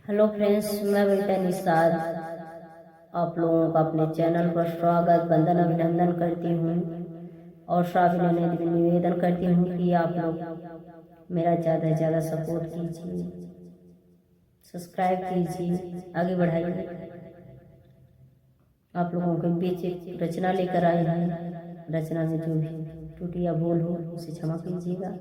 Hello friends, मैं बेटा निषाद आप लोगों का अपने चैनल पर स्वागत वंदन अभिनंदन करती हूँ और साथ निवेदन करती हूँ कि आप लोग मेरा ज़्यादा से ज़्यादा सपोर्ट कीजिए, सब्सक्राइब कीजिए, आगे बढ़ाइए। आप लोगों के बीच एक रचना लेकर आए हैं। रचना में जो भी त्रुटि या भूल हो उसे क्षमा कीजिएगा।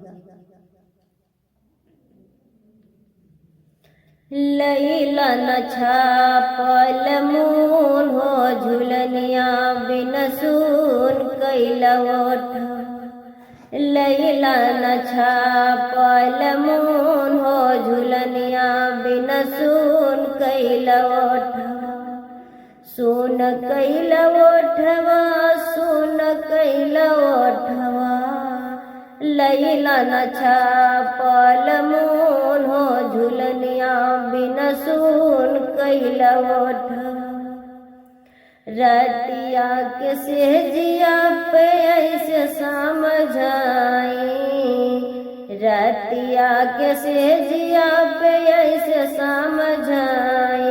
लैला न छापल मून हो झुलनिया बिन सून कैला ओठ। लैला न छापल मून हो झुलनिया बिन सून कैला ओठ। सुन कैला ओठवा, सुन कैला ओठवा। लैला न छापल मून हो झुलनिया बिन सून कैला ओठवा। रतिया के सेजिया पे ऐसे समझाई, रतिया के सेजिया पे ऐसे समझाई।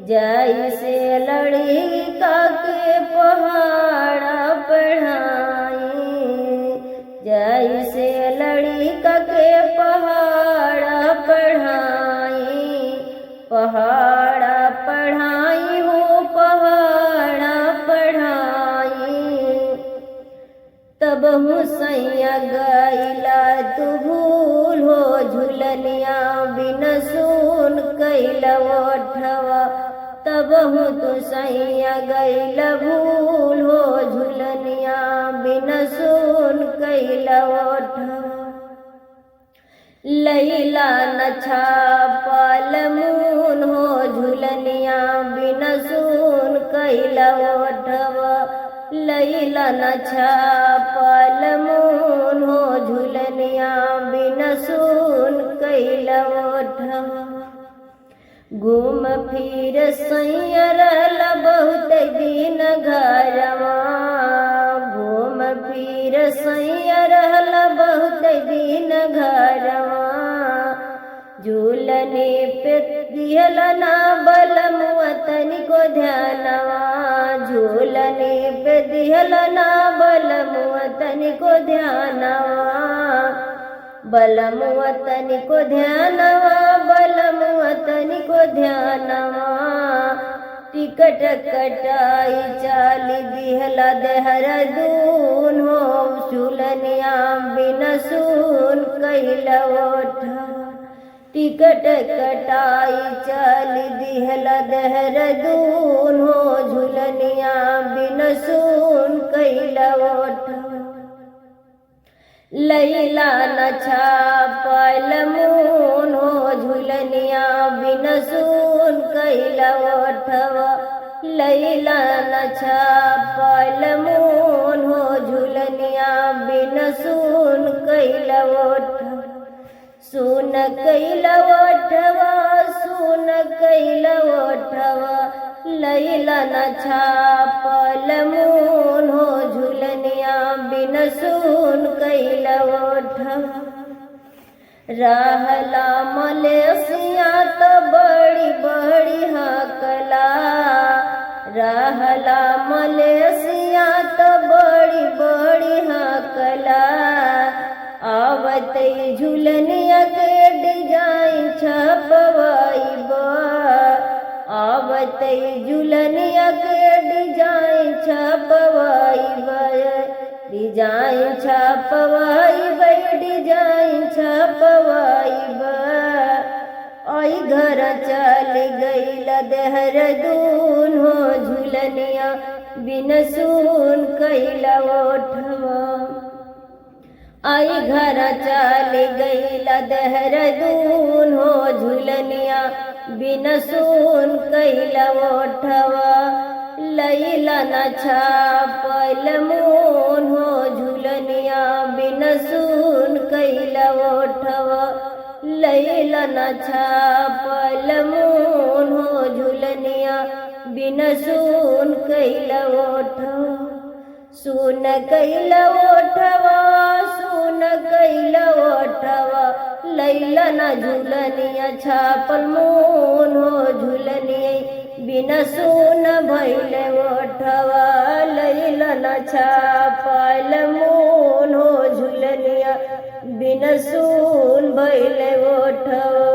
जैसे लड़िका के पहाड़ा पढ़ाई, जैसे लड़िका के पहाड़ा पढ़ाई। पहाड़ा पढ़ाई हो, पहाड़ा पढ़ाई। तब हुसैया गैला तू भूल हो झुलनिया बिन सून कैला ओठवा। तब हूँ तू सैया गैला भूल हो झुलनिया बिन सून कैला ओठवा। लैला न छापल मून हो झुलनिया बिन सून कैला ओठवा। लैला न छापल मून हो झुलनिया बिन सून कैला ओठवा। घूम फिर सैया रहल बहुत दिन घरवा, घूम फिर सैया रहल बहुत दिन घरवा। झूलने पे दिहल ना बलमुआ तनिको ध्यानवा, झूलने पे दिहल ना बलमुआ तनिको ध्यानवा। बलमुआ तनिको ध्यानवा, बलमुआ तनिको ध्यानवा। टिकट कटाई चाली दिहला देहरादून हो झुलनिया बिन सून कैला ओठवा। टिकट कटाई चाली दिहला देहरादून हो झुलनिया बिन सून कैला ओठवा। लैला न छापल मून हो झुलनिया बिन सून कैला ओठवा। लैला न छापल मून हो झुलनिया बिन सून कैला ओठवा। सुन कैला ओठवा, सुन कैला ओठवा। लैला न छापल मून हो झुलनिया बिन सून कैला ओठवा। रहला मलेशिया तो बड़ी बड़ी हकला, रहला मलेशिया तो बड़ी बड़ी हकला। आवत झुलनिया के डिजाइन छपवाइबा, आवत झुलनिया के डिजाइन छपवाइबा। डिजाइन छपवाइबा, डिजाइन छपवाइबा। आई घर चल गैला देहरादून हो झुलनिया बिन सून कैला ओठवा। आई घर चल गैला देहरादून हो झुलनिया बिन सून कैला ओठवा। लैला न छापल मून हो झुलनिया बिन सून कैला ओठवा। लैला न छापल मून हो झुलनिया बिन सून कैला ओठवा। सुन कैला ओठवा, सुन कैला ओठवा। लैला ना झुलनिया छापल मून हो झुलनिया बिना सुन भैले ओठवा लैला ना छापल मून हो झुलनिया बिना सुन भैले ओठवा।